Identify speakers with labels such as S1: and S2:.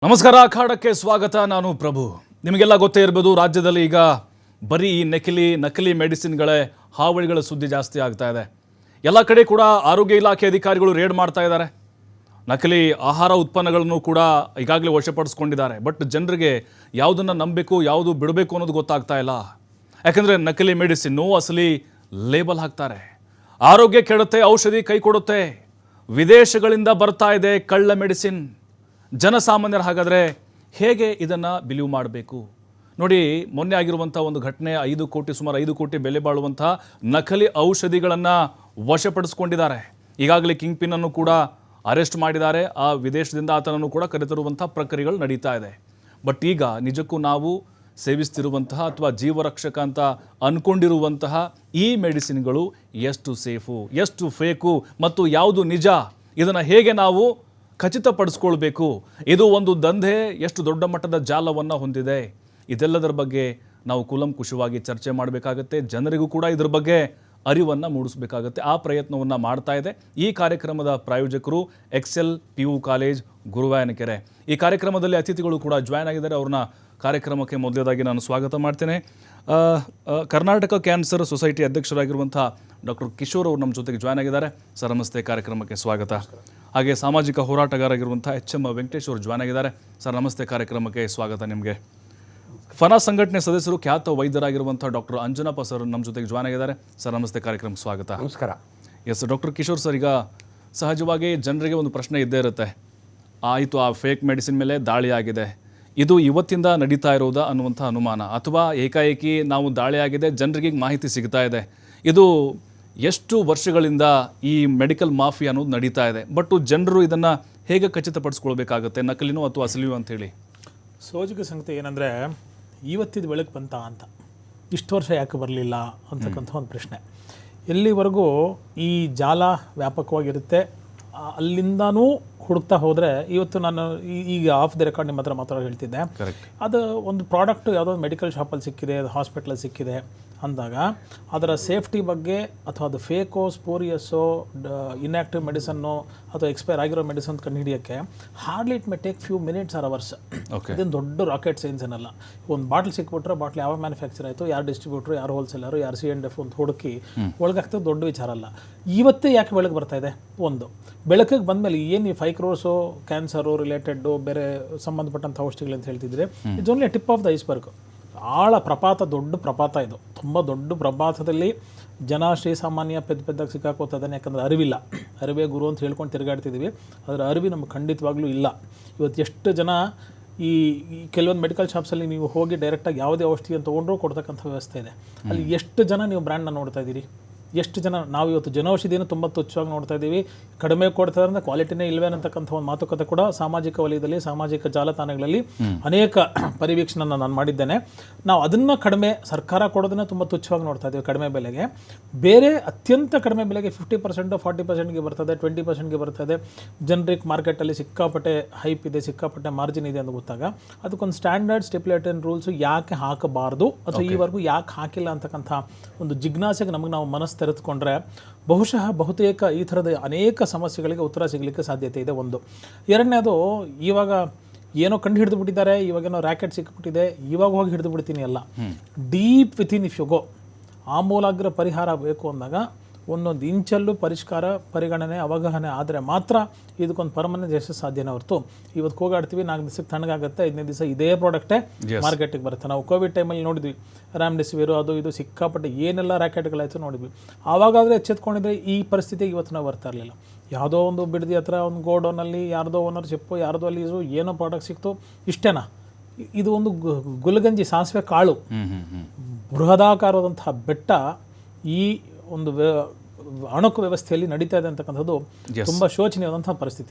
S1: ನಮಸ್ಕಾರ. ಅಖಾಡಕ್ಕೆ ಸ್ವಾಗತ. ನಾನು ಪ್ರಭು. ನಿಮಗೆಲ್ಲ ಗೊತ್ತೇ ಇರಬಹುದು, ರಾಜ್ಯದಲ್ಲಿ ಈಗ ಬರೀ ನಕಲಿ ಮೆಡಿಸಿನ್ಗಳೇ ಹಾವಳಿಗಳ ಸುದ್ದಿ ಜಾಸ್ತಿ ಆಗ್ತಾ ಇದೆ. ಎಲ್ಲ ಕಡೆ ಕೂಡ ಆರೋಗ್ಯ ಇಲಾಖೆ ಅಧಿಕಾರಿಗಳು ರೇಡ್ ಮಾಡ್ತಾ ಇದ್ದಾರೆ. ನಕಲಿ ಆಹಾರ ಉತ್ಪನ್ನಗಳನ್ನು ಕೂಡ ಈಗಾಗಲೇ ವಶಪಡಿಸ್ಕೊಂಡಿದ್ದಾರೆ. ಬಟ್ ಜನರಿಗೆ ಯಾವುದನ್ನು ನಂಬಬೇಕು, ಯಾವುದು ಬಿಡಬೇಕು ಅನ್ನೋದು ಗೊತ್ತಾಗ್ತಾ ಇಲ್ಲ. ಯಾಕಂದರೆ ನಕಲಿ ಮೆಡಿಸಿನ್ನು ಅಸಲಿ ಲೇಬಲ್ ಹಾಕ್ತಾರೆ. ಆರೋಗ್ಯ ಕೆಡುತ್ತೆ, ಔಷಧಿ ಕೈ ಕೊಡುತ್ತೆ. ವಿದೇಶಗಳಿಂದ ಬರ್ತಾ ಇದೆ ಕಳ್ಳ ಮೆಡಿಸಿನ್. ಜನಸಾಮಾನ್ಯರು ಹಾಗಾದರೆ ಹೇಗೆ ಇದನ್ನು ಬಿಲೀವ್ ಮಾಡಬೇಕು? ನೋಡಿ, ಮೊನ್ನೆ ಆಗಿರುವಂಥ ಒಂದು ಘಟನೆ, ಸುಮಾರು 5 ಕೋಟಿ ಬೆಲೆ ಬಾಳುವಂಥ ನಕಲಿ ಔಷಧಿಗಳನ್ನು ವಶಪಡಿಸ್ಕೊಂಡಿದ್ದಾರೆ. ಈಗಾಗಲೇ ಕಿಂಗ್ ಪಿನ್ ಅನ್ನು ಕೂಡ ಅರೆಸ್ಟ್ ಮಾಡಿದ್ದಾರೆ. ಆ ವಿದೇಶದಿಂದ ಆತನನ್ನು ಕೂಡ ಕರೆತರುವಂಥ ಪ್ರಕ್ರಿಯೆಗಳು ನಡೀತಾ ಇದೆ. ಬಟ್ ಈಗ ನಿಜಕ್ಕೂ ನಾವು ಸೇವಿಸ್ತಿರುವಂತಹ ಅಥವಾ ಜೀವರಕ್ಷಕ ಅಂತ ಅಂದ್ಕೊಂಡಿರುವಂತಹ ಈ ಮೆಡಿಸಿನ್ಗಳು ಎಷ್ಟು ಸೇಫು, ಎಷ್ಟು ಫೇಕು ಮತ್ತು ಯಾವುದು ನಿಜ, ಇದನ್ನು ಹೇಗೆ ನಾವು ಖಚಿತಪಡಿಸ್ಕೊಳ್ಬೇಕು? ಇದು ಒಂದು ದಂಧೆ ಎಷ್ಟು ದೊಡ್ಡ ಮಟ್ಟದ ಜಾಲವನ್ನು ಹೊಂದಿದೆ. ಇದೆಲ್ಲದರ ಬಗ್ಗೆ ನಾವು ಕೂಲಂಕುಷವಾಗಿ ಚರ್ಚೆ ಮಾಡಬೇಕಾಗತ್ತೆ. ಜನರಿಗೂ ಕೂಡ ಇದರ ಬಗ್ಗೆ ಅರಿವನ್ನು ಮೂಡಿಸಬೇಕಾಗತ್ತೆ. ಆ ಪ್ರಯತ್ನವನ್ನು ಮಾಡ್ತಾ ಇದೆ ಈ ಕಾರ್ಯಕ್ರಮದ ಪ್ರಾಯೋಜಕರು ಎಕ್ಸೆಲ್ PU ಕಾಲೇಜ್ ಗುರುವಾಯನಕೆರೆ. ಈ ಕಾರ್ಯಕ್ರಮದಲ್ಲಿ ಅತಿಥಿಗಳು ಕೂಡ ಜಾಯ್ನ್ ಆಗಿದ್ದಾರೆ. ಅವ್ರನ್ನ ಕಾರ್ಯಕ್ರಮಕ್ಕೆ ಮೊದಲೇದಾಗಿ ನಾನು ಸ್ವಾಗತ ಮಾಡ್ತೇನೆ. ಕರ್ನಾಟಕ ಕ್ಯಾನ್ಸರ್ ಸೊಸೈಟಿ ಅಧ್ಯಕ್ಷರಾಗಿರುವಂಥ ಡಾಕ್ಟರ್ ಕಿಶೋರ್ ಅವರು ನಮ್ಮ ಜೊತೆಗೆ ಜಾಯ್ನ್ ಆಗಿದ್ದಾರೆ. ಸರ್ ನಮಸ್ತೆ, ಕಾರ್ಯಕ್ರಮಕ್ಕೆ ಸ್ವಾಗತ. ಹಾಗೆ ಸಾಮಾಜಿಕ ಹೋರಾಟಗಾರರಾಗಿರುವಂಥ HM ವೆಂಕಟೇಶ್ ಅವರು ಜಾಯ್ನ್ ಆಗಿದ್ದಾರೆ. ಸರ್ ನಮಸ್ತೆ, ಕಾರ್ಯಕ್ರಮಕ್ಕೆ ಸ್ವಾಗತ ನಿಮಗೆ. ಫನಾ ಸಂಘಟನೆ ಸದಸ್ಯರು, ಖ್ಯಾತ ವೈದ್ಯರಾಗಿರುವಂಥ ಡಾಕ್ಟರ್ ಅಂಜನಪ್ಪ ಸರ್ ನಮ್ಮ ಜೊತೆಗೆ ಜಾಯ್ನ್ ಆಗಿದ್ದಾರೆ. ಸರ್ ನಮಸ್ತೆ, ಕಾರ್ಯಕ್ರಮಕ್ಕೆ ಸ್ವಾಗತ.
S2: ನಮಸ್ಕಾರ.
S1: ಎಸ್ ಡಾಕ್ಟರ್ ಕಿಶೋರ್ ಸರ್, ಈಗ ಸಹಜವಾಗಿ ಜನರಿಗೆ ಒಂದು ಪ್ರಶ್ನೆ ಇದ್ದೇ ಇರುತ್ತೆ. ಆಯಿತು, ಆ ಫೇಕ್ ಮೆಡಿಸಿನ್ ಮೇಲೆ ದಾಳಿ ಆಗಿದೆ, ಇದು ಇವತ್ತಿಂದ ನಡೀತಾ ಇರೋದಾ ಅನ್ನುವಂಥ ಅನುಮಾನ, ಅಥವಾ ಏಕಾಏಕಿ ನಾವು ದಾಳಿ ಆಗಿದೆ ಜನರಿಗೆ ಮಾಹಿತಿ ಸಿಗ್ತಾ ಇದೆ, ಇದು ಎಷ್ಟು ವರ್ಷಗಳಿಂದ ಈ ಮೆಡಿಕಲ್ ಮಾಫಿಯಾ ಅನ್ನೋದು ನಡೀತಾ ಇದೆ. ಬಟ್ ಜನರು ಇದನ್ನು ಹೇಗೆ ಖಚಿತಪಡಿಸ್ಕೊಳ್ಬೇಕಾಗುತ್ತೆ, ನಕಲಿನೋ ಅಥವಾ ಅಸಲಿಯೋ ಅಂಥೇಳಿ?
S3: ಸೋಜಿಗೆ ಸಂಗತಿ ಏನಂದರೆ, ಇವತ್ತಿದ ಬೆಳಕು ಬಂತ ಅಂತ, ಇಷ್ಟು ವರ್ಷ ಯಾಕೆ ಬರಲಿಲ್ಲ ಅಂತಕ್ಕಂಥ ಒಂದು ಪ್ರಶ್ನೆ. ಎಲ್ಲಿವರೆಗೂ ಈ ಜಾಲ ವ್ಯಾಪಕವಾಗಿರುತ್ತೆ, ಅಲ್ಲಿಂದನೂ ಹುಡುಕ್ತಾ ಹೋದರೆ, ಇವತ್ತು ನಾನು ಈಗ ಆಫ್ ದ ರೆಕಾರ್ಡ್ ನಿಮ್ಮ ಹತ್ರ ಮಾತಾಡೋ ಹೇಳ್ತಿದ್ದೆ, ಅದು ಒಂದು ಪ್ರಾಡಕ್ಟು ಯಾವುದೋ ಒಂದು ಮೆಡಿಕಲ್ ಶಾಪಲ್ಲಿ ಸಿಕ್ಕಿದೆ, ಅದು ಹಾಸ್ಪಿಟ್ಲಲ್ಲಿ ಸಿಕ್ಕಿದೆ ಅಂದಾಗ ಅದರ ಸೇಫ್ಟಿ ಬಗ್ಗೆ, ಅಥವಾ ಅದು ಫೇಕೋ, ಸ್ಪೂರಿಯಸ್ಸೋ, ಇನ್ಆ್ಯಕ್ಟಿವ್ ಮೆಡಿಸನ್ನು ಅಥವಾ ಎಕ್ಸ್ಪೈರ್ ಆಗಿರೋ ಮೆಡಿಸನ್ ಕಂಡು ಹಿಡಿಯೋಕ್ಕೆ hardly it may take few minutes or hours. ಇದೇನು ದೊಡ್ಡ ರಾಕೆಟ್ ಸೈನ್ಸ್ ಏನಲ್ಲ. ಒಂದು ಬಾಟ್ಲ್ ಸಿಕ್ಬಿಟ್ರೆ ಬಾಟ್ಲ್ ಯಾವ ಮ್ಯಾನುಫ್ಯಾಕ್ಚರ್ ಆಯಿತು, ಯಾರು ಡಿಸ್ಟ್ರಿಬ್ಯೂಟ್ರು, ಯಾರು ಹೋಲ್ಸೇಲರು, ಯಾರು C&F ಅಂತ ಹುಡುಕಿ ಒಳಗಾಗ್ತದೆ, ದೊಡ್ಡ ವಿಚಾರ ಅಲ್ಲ. ಇವತ್ತೇ ಯಾಕೆ ಬೆಳಕು ಬರ್ತಾ ಇದೆ? ಒಂದು ಬೆಳಕಿಗೆ ಬಂದಮೇಲೆ ಏನು ಈ 5 crores ಕ್ಯಾನ್ಸರು ರಿಲೇಟೆಡ್ಡು ಬೇರೆ ಸಂಬಂಧಪಟ್ಟಂಥ ಔಷಧಿಗಳು ಅಂತ ಹೇಳ್ತಿದ್ರೆ, it's only tip of the iceberg. ಆಳ ಪ್ರಪಾತ, ದೊಡ್ಡ ಪ್ರಪಾತ ಇದು. ತುಂಬ ದೊಡ್ಡ ಪ್ರಪಾತದಲ್ಲಿ ಜನ ಶ್ರೀಸಾಮಾನ್ಯ ಪೆದ್ದಾಗಿ ಸಿಕ್ಕಾಕೋತದಾನೆ. ಯಾಕಂದರೆ ಅರಿವಿಲ್ಲ. ಅರಿವೇ ಗುರು ಅಂತ ಹೇಳ್ಕೊಂಡು ತಿರುಗಾಡ್ತಿದ್ದೀವಿ, ಅದರ ಅರಿವಿ ನಮ್ಗೆ ಖಂಡಿತವಾಗ್ಲೂ ಇಲ್ಲ. ಇವತ್ತು ಎಷ್ಟು ಜನ ಈ ಕೆಲವೊಂದು ಮೆಡಿಕಲ್ ಶಾಪ್ಸಲ್ಲಿ ನೀವು ಹೋಗಿ ಡೈರೆಕ್ಟಾಗಿ ಯಾವುದೇ ಔಷಧಿಯನ್ನು ತೊಗೊಂಡ್ರೂ ಕೊಡ್ತಕ್ಕಂಥ ವ್ಯವಸ್ಥೆ ಇದೆ. ಅಲ್ಲಿ ಎಷ್ಟು ಜನ ನೀವು ಬ್ರ್ಯಾಂಡ್ನ ನೋಡ್ತಾ ಇದ್ದೀರಿ? ಎಷ್ಟು ಜನ ನಾವು ಇವತ್ತು ಜನೌಷಧಿಯನ್ನು ತುಂಬ ತುಚ್ಛವಾಗಿ ನೋಡ್ತಾ ಇದ್ದೀವಿ. ಕಡಿಮೆ ಕೊಡ್ತಾರೆ ಅಂದರೆ ಕ್ವಾಲಿಟಿನೇ ಇಲ್ವೇ ಅನ್ನತಕ್ಕಂಥ ಒಂದು ಮಾತುಕತೆ ಕೂಡ ಸಾಮಾಜಿಕ ವಲಯದಲ್ಲಿ, ಸಾಮಾಜಿಕ ಜಾಲತಾಣಗಳಲ್ಲಿ ಅನೇಕ ಪರಿವೀಕ್ಷಣೆ ನಾನು ಮಾಡಿದ್ದೇನೆ. ನಾವು ಅದನ್ನು ಕಡಿಮೆ, ಸರ್ಕಾರ ಕೊಡೋದನ್ನು ತುಂಬ ತುಚ್ಛವಾಗಿ ನೋಡ್ತಾ ಇದ್ದೀವಿ ಕಡಿಮೆ ಬೆಲೆಗೆ. ಬೇರೆ ಅತ್ಯಂತ ಕಡಿಮೆ ಬೆಲೆಗೆ 50%, 40%ಗೆ ಬರ್ತದೆ, 20%ಗೆ ಬರ್ತದೆ. ಜನರಿಕ್ ಮಾರ್ಕೆಟಲ್ಲಿ ಸಿಕ್ಕಾಪಟ್ಟೆ ಹೈಪ್ ಇದೆ, ಸಿಕ್ಕಾಪಟ್ಟೆ ಮಾರ್ಜಿನ್ ಇದೆ ಅಂತ ಗೊತ್ತಾಗ ಅದಕ್ಕೊಂದು ಸ್ಟ್ಯಾಂಡರ್ಡ್ ಸ್ಟಿಪ್ಯುಲೇಟೆಡ್ ರೂಲ್ಸು ಯಾಕೆ ಹಾಕಬಾರ್ದು, ಅಥವಾ ಈವರೆಗೂ ಯಾಕೆ ಹಾಕಿಲ್ಲ ಅಂತಕ್ಕಂಥ ಒಂದು ಜಿಜ್ಞಾಸೆಗೆ ನಮಗೆ ನಾವು ಮನಸ್ಸು ತೆರೆದುಕೊಂಡ್ರೆ ಬಹುತೇಕ ಈ ಥರದ ಅನೇಕ ಸಮಸ್ಯೆಗಳಿಗೆ ಉತ್ತರ ಸಿಗಲಿಕ್ಕೆ ಸಾಧ್ಯತೆ ಇದೆ. ಒಂದು. ಎರಡನೇದು, ಇವಾಗ ಏನೋ ಕಂಡು ಹಿಡಿದು ಬಿಟ್ಟಿದ್ದಾರೆ, ಇವಾಗೇನೋ ರ್ಯಾಕೆಟ್ ಸಿಕ್ಕಿಬಿಟ್ಟಿದೆ, ಇವಾಗ ಹೋಗಿ ಹಿಡಿದು ಬಿಡ್ತೀನಿ ಅಲ್ಲ. Deep within if you go, ಆಮೂಲಾಗ್ರ ಪರಿಹಾರ ಬೇಕು ಅಂದಾಗ ಒಂದೊಂದು ಇಂಚಲ್ಲೂ ಪರಿಗಣನೆ, ಅವಗಾಹನೆ ಆದರೆ ಮಾತ್ರ ಇದಕ್ಕೊಂದು ಪರ್ಮನೆಂಟ್ ಯಶಸ್ಸು ಸಾಧ್ಯನೇ ಹೊರತು ಇವತ್ತು ಕೂಗಾಡ್ತೀವಿ, 4 ದಿವಸಕ್ಕೆ ತಣ್ಣಗಾಗುತ್ತೆ, 15 ದಿವಸ ಇದೇ ಪ್ರಾಡಕ್ಟೇ ಮಾರ್ಕೆಟಿಗೆ ಬರುತ್ತೆ. ನಾವು ಕೋವಿಡ್ ಟೈಮಲ್ಲಿ ನೋಡಿದ್ವಿ, ರೆಮ್ಡೆಸಿವಿರ್ ಅದು ಇದು ಸಿಕ್ಕಾಪಟ್ಟೆ ಏನೆಲ್ಲ ರ್ಯಾಕೆಟ್ಗಳಾಯಿತು ನೋಡಿದ್ವಿ. ಆವಾಗಾದರೆ ಎಚ್ಚೆತ್ಕೊಂಡಿದ್ರೆ ಈ ಪರಿಸ್ಥಿತಿಗೆ ಇವತ್ತು ನಾವು ಬರ್ತಾ ಇರಲಿಲ್ಲ. ಯಾವುದೋ ಒಂದು ಬಿಡದಿ ಹತ್ರ ಒಂದು ಗೋಡೌನಲ್ಲಿ ಯಾರ್ದೋ ಓನರ್ಶಿಪ್ಪು, ಯಾರ್ದೋ ಅಲ್ಲಿ ಏನೋ ಪ್ರಾಡಕ್ಟ್ ಸಿಕ್ತು, ಇಷ್ಟೇನಾ? ಇದು ಒಂದು ಗುಲ್ಗಂಜಿ, ಸಾಸಿವೆ ಕಾಳು, ಬೃಹದಾಕಾರವಾದಂತಹ ಬೆಟ್ಟ ಈ ಒಂದು ಅಣುಕು ವ್ಯವಸ್ಥೆಯಲ್ಲಿ ನಡೀತಾ ಇದೆ ಅಂತಕ್ಕಂಥದ್ದು ತುಂಬ ಶೋಚನೀಯವಾದಂಥ ಪರಿಸ್ಥಿತಿ.